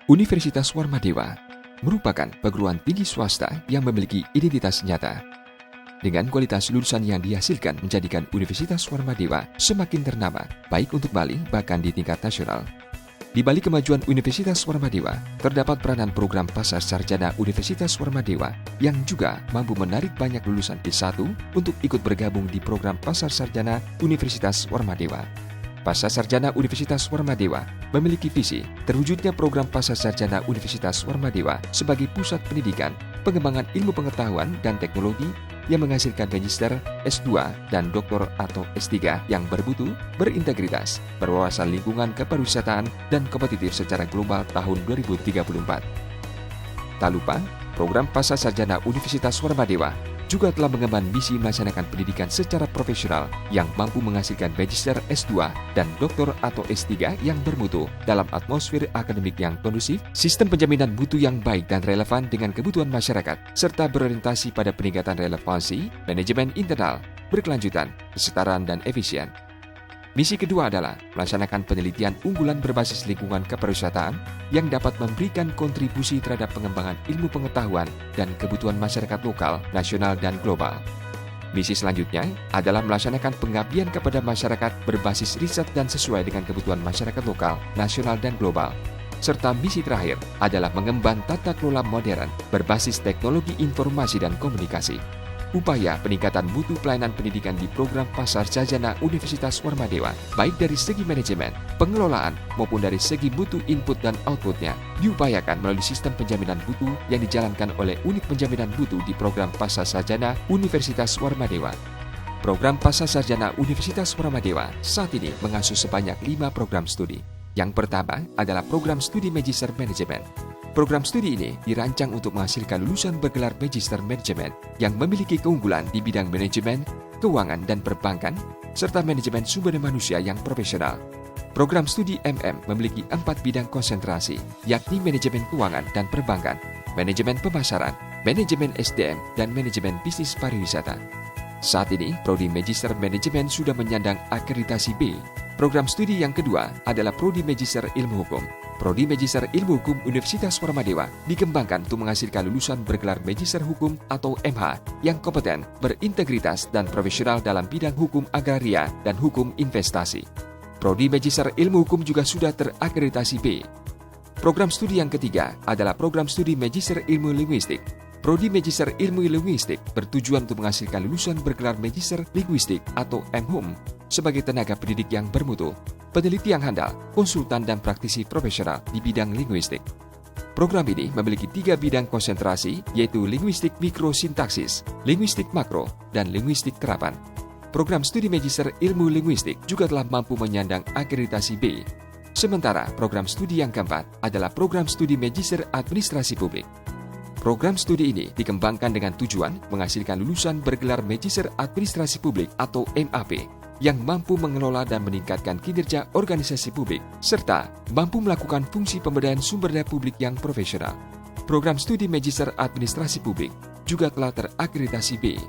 Universitas Warmadewa merupakan perguruan tinggi swasta yang memiliki identitas nyata. Dengan kualitas lulusan yang dihasilkan menjadikan Universitas Warmadewa semakin ternama, baik untuk Bali bahkan di tingkat nasional. Di balik kemajuan Universitas Warmadewa, terdapat peranan program pasar sarjana Universitas Warmadewa yang juga mampu menarik banyak lulusan S1 untuk ikut bergabung di program pasar sarjana Universitas Warmadewa. Pasar Sarjana Universitas Warmadewa memiliki visi terwujudnya program Pasar Sarjana Universitas Warmadewa sebagai pusat pendidikan, pengembangan ilmu pengetahuan dan teknologi yang menghasilkan magister, S2, dan doktor atau S3 yang bermutu, berintegritas, berwawasan lingkungan kepariwisataan, dan kompetitif secara global tahun 2034. Tak lupa, program Pasar Sarjana Universitas Warmadewa juga telah mengemban misi melaksanakan pendidikan secara profesional yang mampu menghasilkan magister S2 dan doktor atau S3 yang bermutu dalam atmosfer akademik yang kondusif, sistem penjaminan mutu yang baik dan relevan dengan kebutuhan masyarakat, serta berorientasi pada peningkatan relevansi, manajemen internal, berkelanjutan, kesetaraan, dan efisien. Misi kedua adalah melaksanakan penelitian unggulan berbasis lingkungan kepariwisataan yang dapat memberikan kontribusi terhadap pengembangan ilmu pengetahuan dan kebutuhan masyarakat lokal, nasional, dan global. Misi selanjutnya adalah melaksanakan pengabdian kepada masyarakat berbasis riset dan sesuai dengan kebutuhan masyarakat lokal, nasional, dan global. Serta misi terakhir adalah mengemban tata kelola modern berbasis teknologi informasi dan komunikasi. Upaya peningkatan mutu pelayanan pendidikan di program Pasar Sarjana Universitas Warmadewa, baik dari segi manajemen, pengelolaan, maupun dari segi mutu input dan outputnya, diupayakan melalui sistem penjaminan mutu yang dijalankan oleh unit penjaminan mutu di program Pasar Sarjana Universitas Warmadewa. Program Pasar Sarjana Universitas Warmadewa saat ini mengasuh sebanyak 5 program studi. Yang pertama adalah program studi Magister Manajemen. Program studi ini dirancang untuk menghasilkan lulusan bergelar Magister Manajemen yang memiliki keunggulan di bidang manajemen, keuangan dan perbankan, serta manajemen sumber daya manusia yang profesional. Program studi MM memiliki 4 bidang konsentrasi, yakni manajemen keuangan dan perbankan, manajemen pemasaran, manajemen SDM, dan manajemen bisnis pariwisata. Saat ini, Prodi Magister Manajemen sudah menyandang akreditasi B. Program studi yang kedua adalah Prodi Magister Ilmu Hukum. Prodi Magister Ilmu Hukum Universitas Warmadewa dikembangkan untuk menghasilkan lulusan bergelar Magister Hukum atau MH yang kompeten, berintegritas, dan profesional dalam bidang hukum agraria dan hukum investasi. Prodi Magister Ilmu Hukum juga sudah terakreditasi B. Program studi yang ketiga adalah program studi Magister Ilmu Linguistik. Prodi Magister Ilmu Linguistik bertujuan untuk menghasilkan lulusan bergelar Magister Linguistik atau MHUM sebagai tenaga pendidik yang bermutu, peneliti yang handal, konsultan dan praktisi profesional di bidang linguistik. Program ini memiliki 3 bidang konsentrasi, yaitu linguistik mikrosintaksis, linguistik makro, dan linguistik terapan. Program studi Magister Ilmu Linguistik juga telah mampu menyandang akreditasi B. Sementara program studi yang keempat adalah program studi Magister Administrasi Publik. Program studi ini dikembangkan dengan tujuan menghasilkan lulusan bergelar Magister Administrasi Publik atau MAP yang mampu mengelola dan meningkatkan kinerja organisasi publik, serta mampu melakukan fungsi pemberdayaan sumber daya publik yang profesional. Program studi Magister Administrasi Publik juga telah terakreditasi B.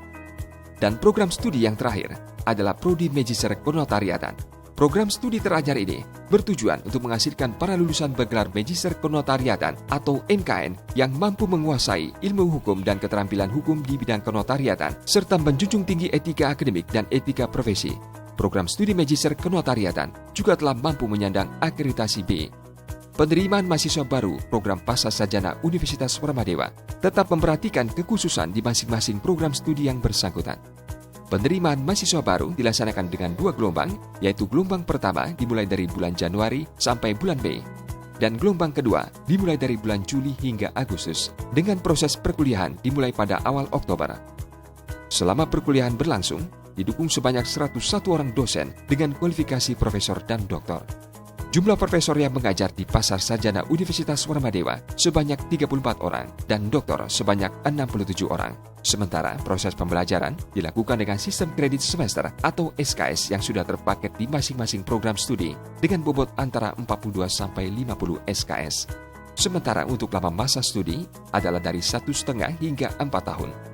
Dan program studi yang terakhir adalah Prodi Magister Kenotariatan. Program studi teranyar ini bertujuan untuk menghasilkan para lulusan bergelar Magister Kenotariatan atau MKN yang mampu menguasai ilmu hukum dan keterampilan hukum di bidang kenotariatan, serta menjunjung tinggi etika akademik dan etika profesi. Program studi Magister Kenotariatan juga telah mampu menyandang akreditasi B. Penerimaan mahasiswa baru program Pasar Sarjana Universitas Warmadewa tetap memperhatikan kekhususan di masing-masing program studi yang bersangkutan. Penerimaan mahasiswa baru dilaksanakan dengan 2 gelombang, yaitu gelombang pertama dimulai dari bulan Januari sampai bulan Mei, dan gelombang kedua dimulai dari bulan Juli hingga Agustus, dengan proses perkuliahan dimulai pada awal Oktober. Selama perkuliahan berlangsung, didukung sebanyak 101 orang dosen dengan kualifikasi profesor dan doktor. Jumlah profesor yang mengajar di Pasar Sarjana Universitas Warmadewa sebanyak 34 orang dan doktor sebanyak 67 orang. Sementara proses pembelajaran dilakukan dengan sistem kredit semester atau SKS yang sudah terpaket di masing-masing program studi dengan bobot antara 42 sampai 50 SKS. Sementara untuk lama masa studi adalah dari 1,5 hingga 4 tahun.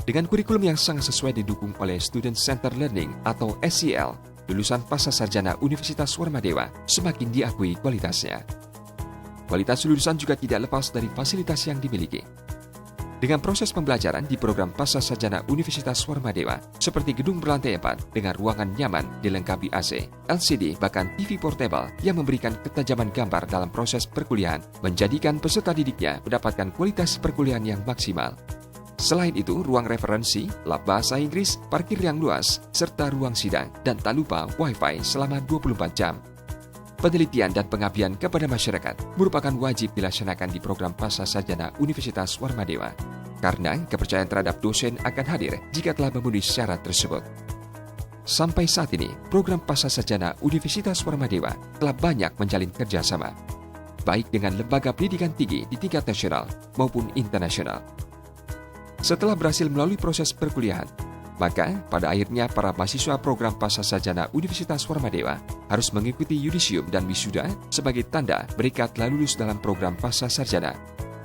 Dengan kurikulum yang sangat sesuai didukung oleh Student Center Learning atau SCL, lulusan Pasar Sarjana Universitas Warmadewa semakin diakui kualitasnya. Kualitas lulusan juga tidak lepas dari fasilitas yang dimiliki. Dengan proses pembelajaran di program Pascasarjana Universitas Warmadewa, seperti gedung berlantai 4 dengan ruangan nyaman dilengkapi AC, LCD, bahkan TV portable yang memberikan ketajaman gambar dalam proses perkuliahan, menjadikan peserta didiknya mendapatkan kualitas perkuliahan yang maksimal. Selain itu, ruang referensi, lab bahasa Inggris, parkir yang luas, serta ruang sidang, dan tak lupa Wi-Fi selama 24 jam. Penelitian dan pengabdian kepada masyarakat merupakan wajib dilaksanakan di program Pascasarjana Universitas Warmadewa, karena kepercayaan terhadap dosen akan hadir jika telah memenuhi syarat tersebut. Sampai saat ini, program Pascasarjana Universitas Warmadewa telah banyak menjalin kerjasama, baik dengan lembaga pendidikan tinggi di tingkat nasional maupun internasional. Setelah berhasil melalui proses perkuliahan, maka pada akhirnya para mahasiswa program Pascasarjana Universitas Warmadewa harus mengikuti yudisium dan wisuda sebagai tanda mereka telah lulus dalam program Pascasarjana.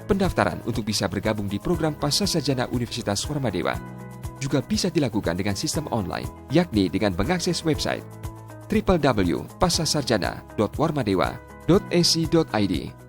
Pendaftaran untuk bisa bergabung di program Pascasarjana Universitas Warmadewa juga bisa dilakukan dengan sistem online, yakni dengan mengakses website www.pascasarjana.warmadewa.ac.id.